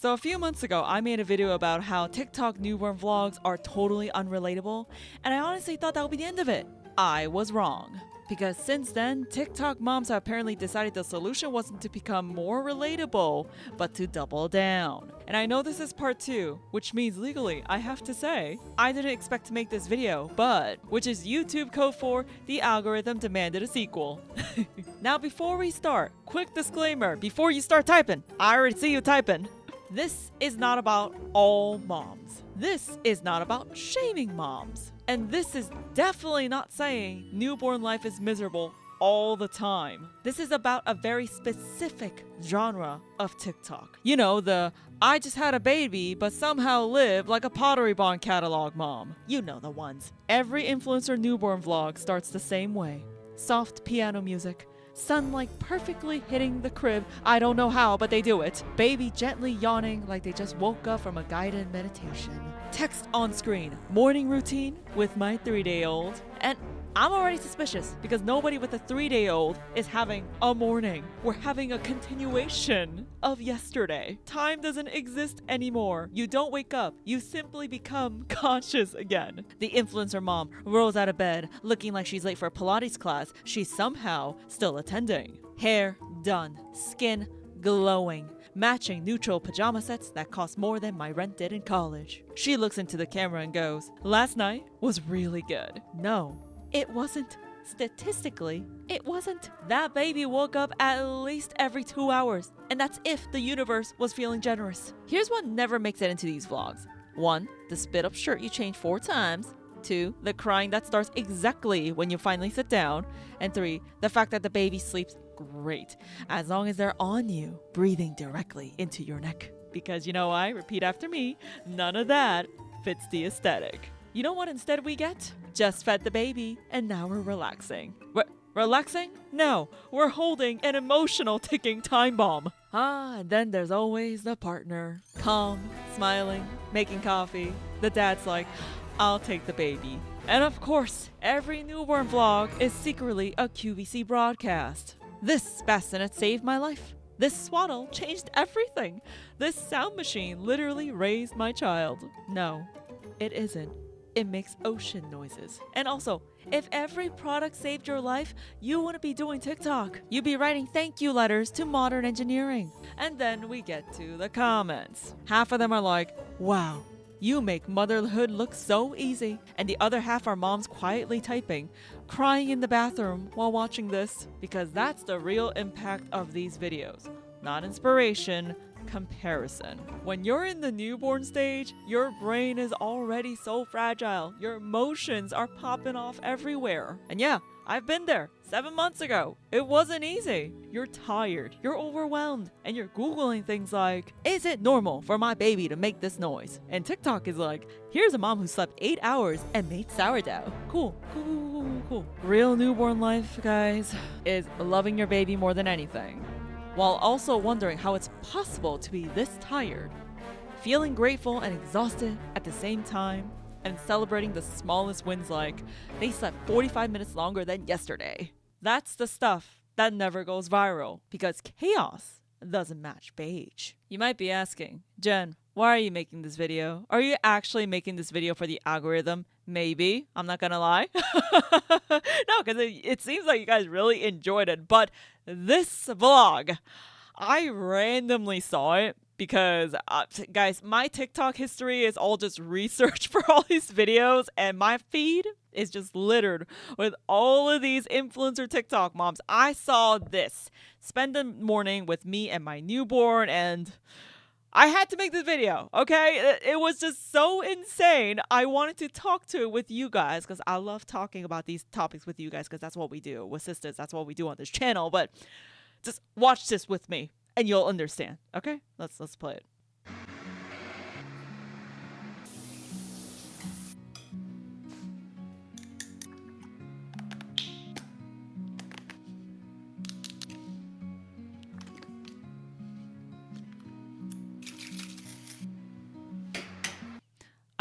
So a few months ago, I made a video about how TikTok newborn vlogs are totally unrelatable, and I honestly thought that would be the end of it. I was wrong. Because since then, TikTok moms have apparently decided the solution wasn't to become more relatable, but to double down. And I know this is part 2, which means legally, I have to say, I didn't expect to make this video, but, which is YouTube code for the algorithm demanded a sequel. Now before we start, quick disclaimer, before you start typing, I already see you typing. This is not about all moms. This is not about shaming moms. And this is definitely not saying newborn life is miserable all the time. This is about a very specific genre of TikTok. You know, the I just had a baby but somehow live like a Pottery Barn catalog mom. You know the ones. Every influencer newborn vlog starts the same way. Soft piano music. Sunlight perfectly hitting the crib. I don't know how, but they do it. Baby gently yawning like they just woke up from a guided meditation. Text on screen. Morning routine with my 3-day-old. And I'm already suspicious because nobody with a 3-day-old is having a morning. We're having a continuation of yesterday. Time doesn't exist anymore. You don't wake up. You simply become conscious again. The influencer mom rolls out of bed looking like she's late for a Pilates class she's somehow still attending. Hair done. Skin glowing. Matching neutral pajama sets that cost more than my rent did in college. She looks into the camera and goes, "Last night was really good." No. It wasn't. Statistically, it wasn't. That baby woke up at least every 2 hours, and that's if the universe was feeling generous. Here's what never makes it into these vlogs. 1. The spit up shirt you change 4 times. 2. The crying that starts exactly when you finally sit down. And 3. The fact that the baby sleeps great, as long as they're on you, breathing directly into your neck. Because you know why? Repeat after me. None of that fits the aesthetic. You know what instead we get? Just fed the baby, and now we're relaxing. Relaxing? No, we're holding an emotional ticking time bomb. And then there's always the partner. Calm, smiling, making coffee. The dad's like, "I'll take the baby." And of course, every newborn vlog is secretly a QVC broadcast. This bassinet saved my life. This swaddle changed everything. This sound machine literally raised my child. No, it isn't. It makes ocean noises. And also, if every product saved your life, you wouldn't be doing TikTok. You'd be writing thank you letters to modern engineering. And then we get to the comments. Half of them are like, "Wow, you make motherhood look so easy." And the other half are moms quietly typing, crying in the bathroom while watching this. Because that's the real impact of these videos. Not inspiration, comparison. When you're in the newborn stage, your brain is already so fragile. Your emotions are popping off everywhere. And yeah, I've been there 7 months ago. It wasn't easy. You're tired, you're overwhelmed, and you're Googling things like, "Is it normal for my baby to make this noise?" And TikTok is like, "Here's a mom who slept 8 hours and made sourdough." Cool. Real newborn life, guys, is loving your baby more than anything, while also wondering how it's possible to be this tired, feeling grateful and exhausted at the same time, and celebrating the smallest wins like they slept 45 minutes longer than yesterday. That's the stuff that never goes viral because chaos doesn't match beige. You might be asking, "Jen, why are you making this video? Are you actually making this video for the algorithm?" Maybe. I'm not gonna lie. No, because it seems like you guys really enjoyed it. But this vlog, I randomly saw it because, guys, my TikTok history is all just research for all these videos. And my feed is just littered with all of these influencer TikTok moms. I saw this. Spend the morning with me and my newborn, and I had to make this video, okay? It was just so insane. I wanted to talk to it with you guys because I love talking about these topics with you guys because that's what we do with sisters. That's what we do on this channel. But just watch this with me and you'll understand, okay? Let's play it.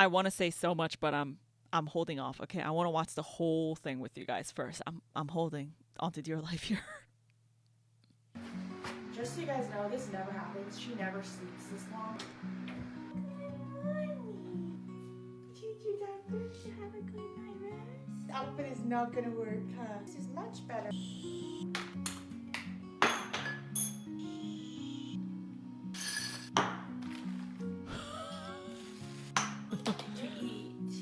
I want to say so much, but I'm holding off. Okay, I want to watch the whole thing with you guys first. I'm holding onto dear life here. Just so you guys know, this never happens. She never sleeps this long. outfit is not gonna work, huh? This is much better. To eat.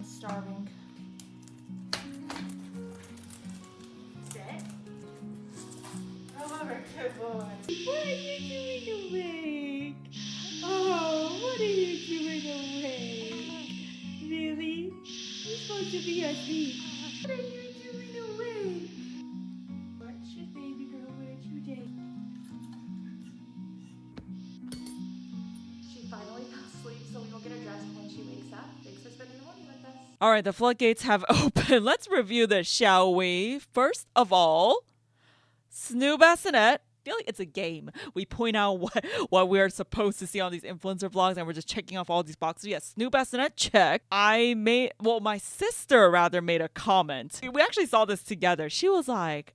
Starving. Sit. Oh, good boy. What are you doing awake? Oh, what are you doing awake? Really? You're supposed to be asleep. What are you doing awake? What should baby girl wear today? She finally fell asleep, so we will get her dressed when she wakes up. Thanks for spending the morning with us. All right, the floodgates have opened. Let's review this, shall we? First of all, Snoo Bassinet. I feel like it's a game. We point out what we're supposed to see on these influencer vlogs, and we're just checking off all these boxes. Yes, Snoo Bassinet, check. My sister rather made a comment. We actually saw this together. She was like,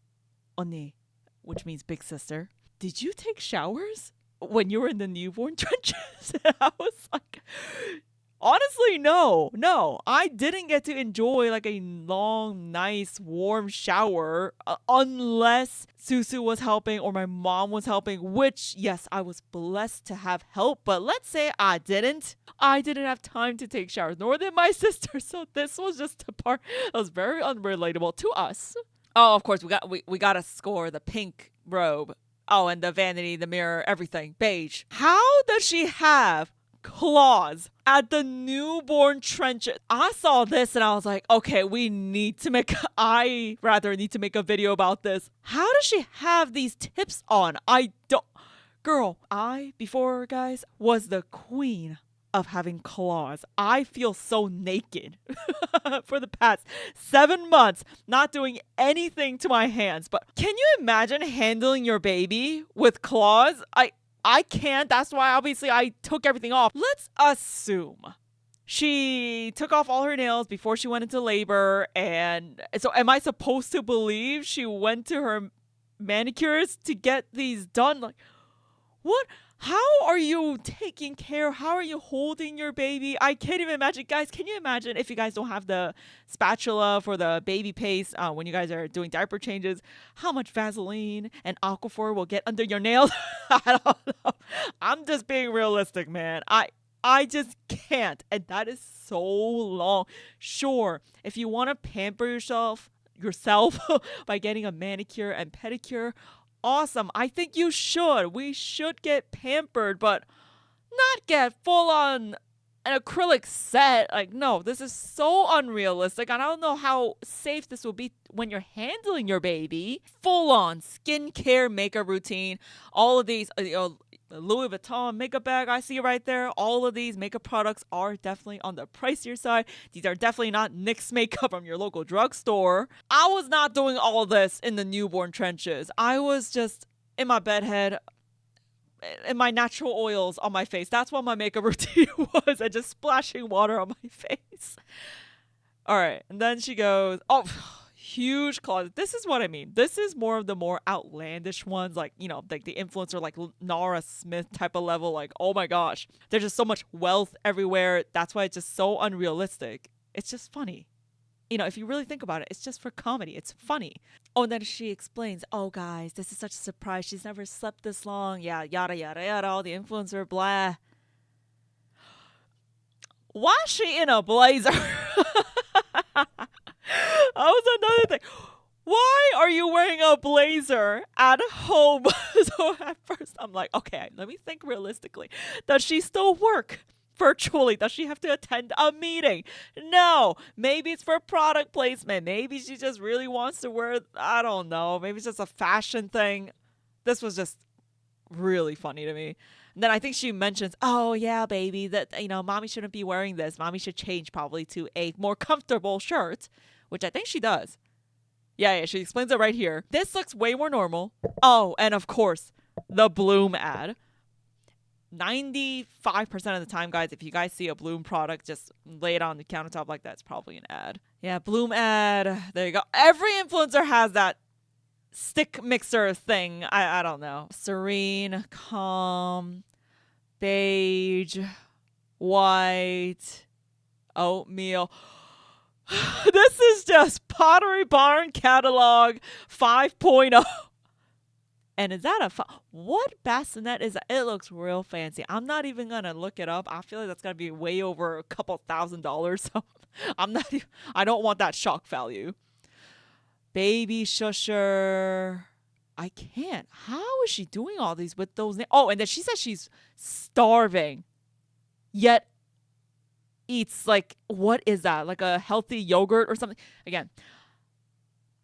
Oni, which means big sister, did you take showers when you were in the newborn trenches? And I was like, honestly, no. I didn't get to enjoy like a long, nice, warm shower unless Susu was helping or my mom was helping, which, yes, I was blessed to have help. But let's say I didn't. I didn't have time to take showers, nor did my sister. So this was just a part that was very unrelatable to us. Oh, of course, we got to score the pink robe. Oh, and the vanity, the mirror, everything. Beige. How does she have claws at the newborn trenches? I saw this and I was like, okay, I rather need to make a video about this. How does she have these tips on? Before guys, was the queen of having claws. I feel so naked for the past 7 months, not doing anything to my hands. But can you imagine handling your baby with claws? I can't. That's why obviously I took everything off. Let's assume she took off all her nails before she went into labor. And so am I supposed to believe she went to her manicurist to get these done? Like, what? How are you taking care? How are you holding your baby? I can't even imagine. Guys, can you imagine if you guys don't have the spatula for the baby paste when you guys are doing diaper changes, how much Vaseline and Aquaphor will get under your nails? I don't know. I'm just being realistic, man. I just can't. And that is so long. Sure, if you want to pamper yourself by getting a manicure and pedicure, awesome. I think you should. We should get pampered, but not get full on an acrylic set. Like, no, this is so unrealistic. And I don't know how safe this will be when you're handling your baby. Full on skincare makeup routine. All of these, Louis Vuitton makeup bag I see right there. All of these makeup products are definitely on the pricier side. These are definitely not NYX makeup from your local drugstore. I was not doing all this in the newborn trenches. I was just in my bedhead, in my natural oils on my face. That's what my makeup routine was, and just splashing water on my face. All right, and then she goes, oh, huge closet. This is what I mean. This is more of the more outlandish ones, like, like the influencer, like Nara Smith type of level. Like, oh my gosh, there's just so much wealth everywhere. That's why it's just so unrealistic. It's just funny. If you really think about it, it's just for comedy. It's funny. Oh, and then she explains, oh, guys, this is such a surprise. She's never slept this long. Yeah, yada, yada, yada, all the influencer, blah. Why is she in a blazer? That was another thing. Why are you wearing a blazer at home? So at first I'm like, okay, let me think realistically. Does she still work virtually? Does she have to attend a meeting? No. Maybe it's for product placement. Maybe she just really wants to wear, I don't know. Maybe it's just a fashion thing. This was just really funny to me. And then I think she mentions, oh yeah, baby, that, mommy shouldn't be wearing this. Mommy should change probably to a more comfortable shirt, which I think she does. Yeah, she explains it right here. This looks way more normal. Oh, and of course, the Bloom ad. 95% of the time, guys, if you guys see a Bloom product, just lay it on the countertop like that. It's probably an ad. Yeah, Bloom ad. There you go. Every influencer has that stick mixer thing. I don't know. Serene, calm, beige, white, oatmeal. This is just Pottery Barn Catalog 5.0. And is that what bassinet is that? It looks real fancy. I'm not even going to look it up. I feel like that's going to be way over a couple $1,000. So I don't want that shock value. Baby shusher. I can't. How is she doing all these with those names? Oh, and then she says she's starving. Yet eats like, what is that? Like a healthy yogurt or something? Again,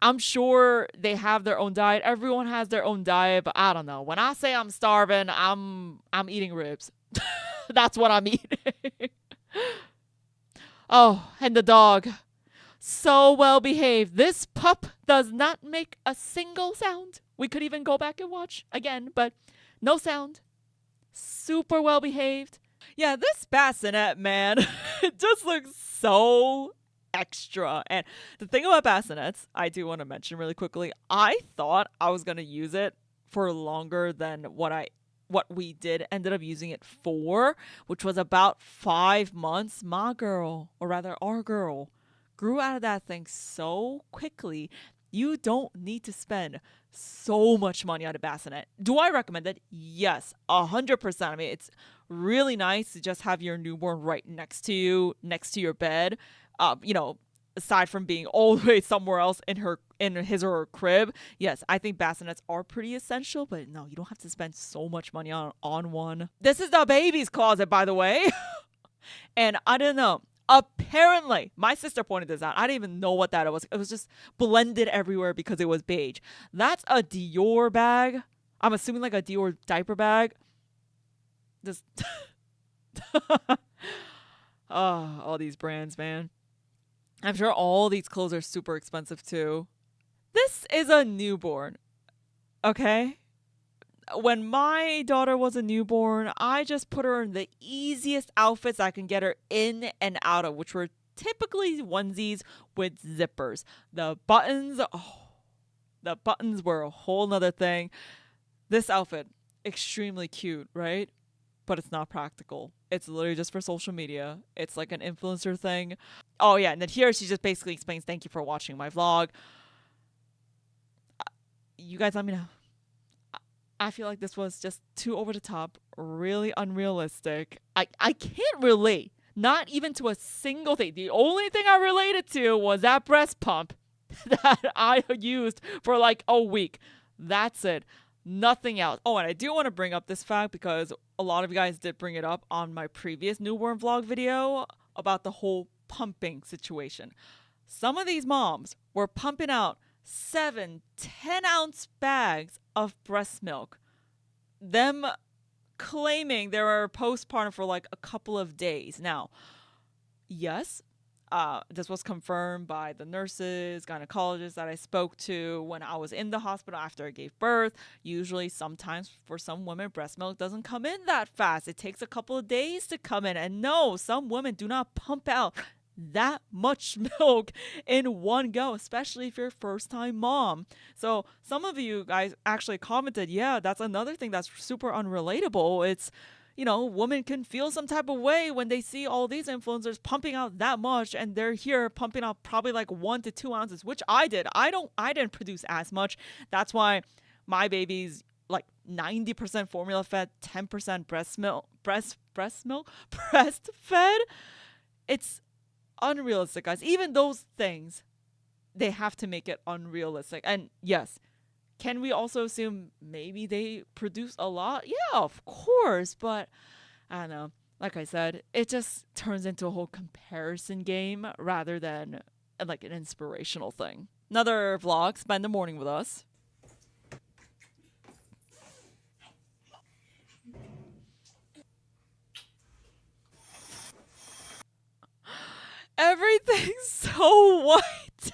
I'm sure they have their own diet. Everyone has their own diet, but I don't know. When I say I'm starving, I'm eating ribs. That's what I'm eating. Oh, and the dog. So well behaved. This pup does not make a single sound. We could even go back and watch again, but no sound. Super well behaved. Yeah, this bassinet, man, it just looks so extra. And the thing about bassinets, I do want to mention really quickly, I thought I was going to use it for longer than what we ended up using it for, which was about 5 months. My girl, or rather our girl, grew out of that thing so quickly. You don't need to spend so much money on a bassinet. Do I recommend it? Yes, 100%. I mean, it's really nice to just have your newborn right next to you, next to your bed. Aside from being all the way somewhere else in his or her crib. Yes, I think bassinets are pretty essential, but no, you don't have to spend so much money on one. This is the baby's closet, by the way. And I don't know. Apparently, my sister pointed this out. I didn't even know what that was. It was just blended everywhere because it was beige. That's a Dior bag. I'm assuming like a Dior diaper bag. Just all these brands, man. I'm sure all these clothes are super expensive too. This is a newborn, okay? When my daughter was a newborn, I just put her in the easiest outfits I can get her in and out of, which were typically onesies with zippers. The buttons were a whole nother thing. This outfit, extremely cute, right? But it's not practical. It's literally just for social media. It's like an influencer thing. Oh yeah, and then here she just basically explains, thank you for watching my vlog. You guys let me know. I feel like this was just too over the top, really unrealistic. I can't relate, not even to a single thing. The only thing I related to was that breast pump that I used for like a week. That's it. Nothing else. Oh, and I do want to bring up this fact because a lot of you guys did bring it up on my previous newborn vlog video about the whole pumping situation. Some of these moms were pumping out 7 10-ounce bags of breast milk. Them claiming they were postpartum for like a couple of days. Now, yes, this was confirmed by the nurses, gynecologists that I spoke to when I was in the hospital after I gave birth. Usually, sometimes for some women, breast milk doesn't come in that fast. It takes a couple of days to come in. And no, some women do not pump out that much milk in one go, especially if you're a first-time mom. So some of you guys actually commented, yeah, that's another thing that's super unrelatable. It's, women can feel some type of way when they see all these influencers pumping out that much, and they're here pumping out probably like 1 to 2 ounces, which I did. I didn't produce as much. That's why my baby's like 90% formula fed, 10% breastfed. It's unrealistic, guys. Even those things, they have to make it unrealistic. And yes, can we also assume maybe they produce a lot? Yeah, of course. But I don't know. Like I said, it just turns into a whole comparison game rather than like an inspirational thing. Another vlog, spend the morning with us. Everything's so white.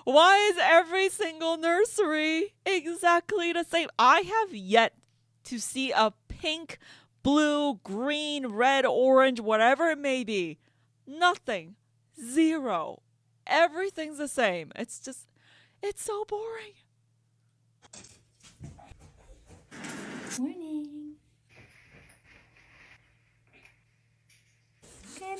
Why is every single nursery exactly the same? I have yet to see a pink blue, green, red, orange, whatever it may be. Nothing. Zero. Everything's the same. It's so boring. Morning. Good morning.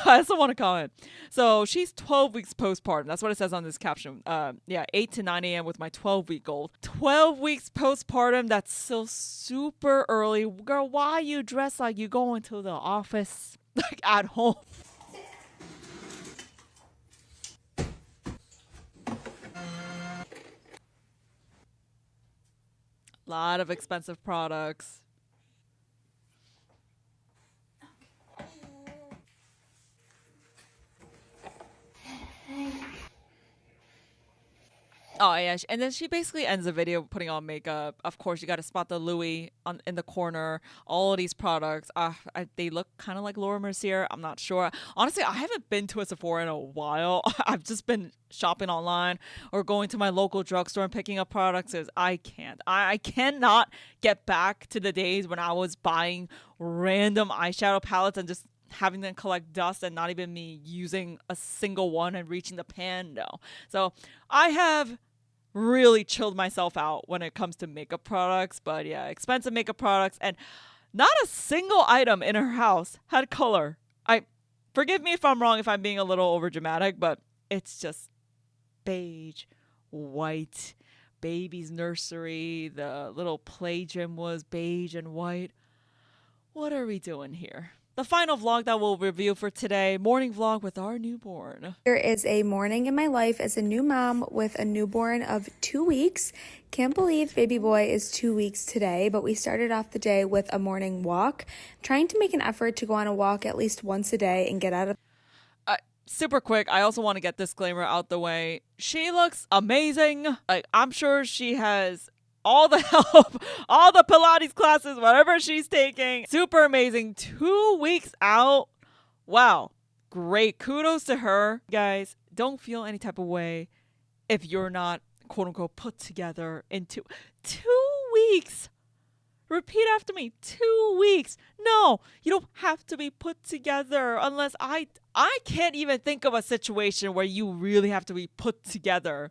I also want to comment. So she's 12 weeks postpartum. That's what it says on this caption. 8 to 9 a.m. with my 12-week-old. 12 weeks postpartum. That's still super early. Girl, why you dress like you going to the office? Like at home. Lot of expensive products. Oh yeah, and then she basically ends the video putting on makeup. Of course, you got to spot the Louis in the corner. All of these products, they look kind of like Laura Mercier. I'm not sure. Honestly, I haven't been to a Sephora in a while. I've just been shopping online or going to my local drugstore and picking up products. Because I can't. I cannot get back to the days when I was buying random eyeshadow palettes and just having them collect dust and not even me using a single one and reaching the pan. No. So I have really chilled myself out when it comes to makeup products. But yeah, expensive makeup products, and not a single item in her house had color. I forgive me if I'm wrong, if I'm being a little over dramatic, but it's just beige, white. Baby's nursery, the little play gym was beige and white. What are we doing here? The final vlog that we'll review for today, morning vlog with our newborn. There is a morning in my life as a new mom with a newborn of 2 weeks. Can't believe baby boy is 2 weeks today, but we started off the day with a morning walk, trying to make an effort to go on a walk at least once a day and get out of Super quick, I also want to get disclaimer out the way. She looks amazing. I'm sure she has all the help, all the Pilates classes, whatever she's taking. Super amazing. 2 weeks out. Wow. Great. Kudos to her. Guys, don't feel any type of way if you're not, quote unquote, put together in 2 weeks. Repeat after me. 2 weeks. No, you don't have to be put together unless I can't even think of a situation where you really have to be put together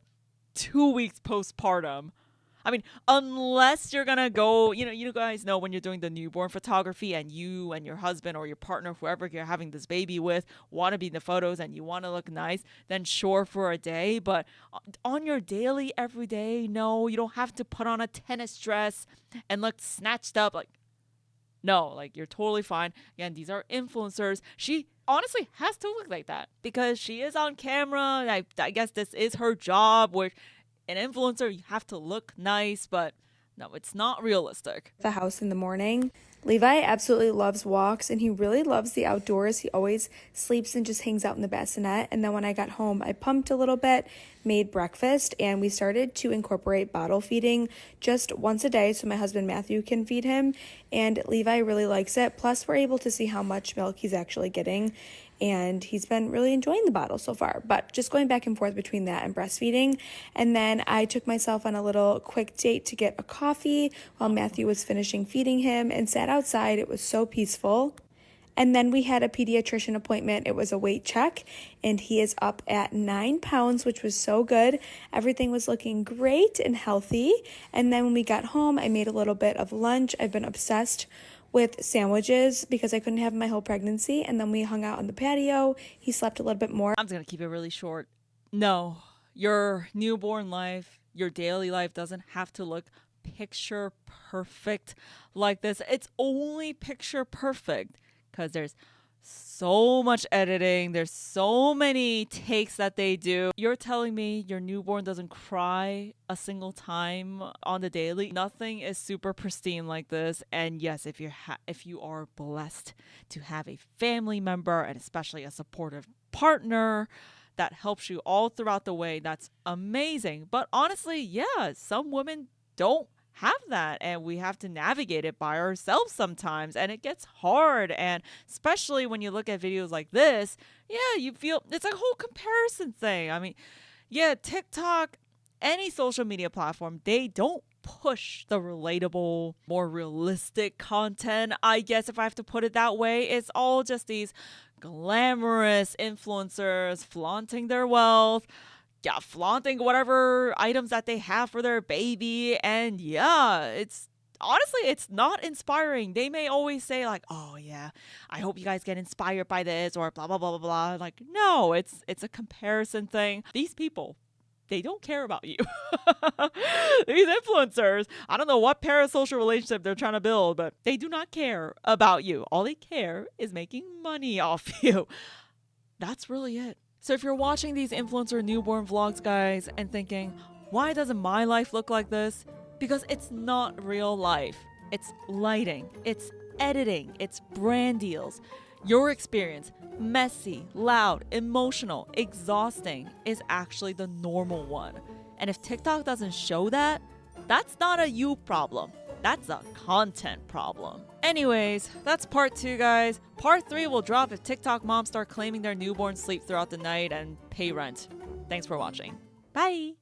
2 weeks postpartum. I mean, unless you're gonna go, you guys know when you're doing the newborn photography and you and your husband or your partner, whoever you're having this baby with, want to be in the photos and you want to look nice, then sure for a day. But on your daily, everyday, no, you don't have to put on a tennis dress and look snatched up. No, you're totally fine. Again, these are influencers. She honestly has to look like that because she is on camera. I guess this is her job, where an influencer, you have to look nice, but no, it's not realistic. the house in the morning. Levi absolutely loves walks and he really loves the outdoors. He always sleeps and just hangs out in the bassinet. And then when I got home, I pumped a little bit, made breakfast, and we started to incorporate bottle feeding just once a day so my husband Matthew can feed him. And Levi really likes it. Plus, we're able to see how much milk he's actually getting. And he's been really enjoying the bottle so far, but just going back and forth between that and breastfeeding. And then I took myself on a little quick date to get a coffee while Matthew was finishing feeding him and sat outside. It was so peaceful. And then we had a pediatrician appointment. It was a weight check, and he is up at 9 pounds, which was so good. Everything was looking great and healthy. And then when we got home, I made a little bit of lunch. I've been obsessed with sandwiches because I couldn't have my whole pregnancy. And then we hung out on the patio. He slept a little bit more. I'm just going to keep it really short. No, your newborn life, your daily life doesn't have to look picture perfect like this. It's only picture perfect because there's so much editing. There's so many takes that they do. You're telling me your newborn doesn't cry a single time on the daily? Nothing is super pristine like this. And yes, if you are blessed to have a family member and especially a supportive partner that helps you all throughout the way, that's amazing. But honestly, yeah, some women don't have that and we have to navigate it by ourselves sometimes, and it gets hard. And especially when you look at videos like this, yeah, you feel it's a whole comparison thing. I mean, yeah, TikTok any social media platform, they don't push the relatable, more realistic content. I guess if I have to put it that way, it's all just these glamorous influencers flaunting their wealth, flaunting whatever items that they have for their baby. And honestly, it's not inspiring. They may always say like, oh yeah, I hope you guys get inspired by this or blah, blah, blah, blah, blah. Like, no, it's a comparison thing. These people, they don't care about you. These influencers, I don't know what parasocial relationship they're trying to build, but they do not care about you. All they care is making money off you. That's really it. So if you're watching these influencer newborn vlogs, guys, and thinking, why doesn't my life look like this? Because it's not real life. It's lighting, it's editing, it's brand deals. Your experience, messy, loud, emotional, exhausting, is actually the normal one. And if TikTok doesn't show that, that's not a you problem. That's a content problem. Anyways, that's part 2, guys. Part 3 will drop if TikTok moms start claiming their newborns sleep throughout the night and pay rent. Thanks for watching. Bye!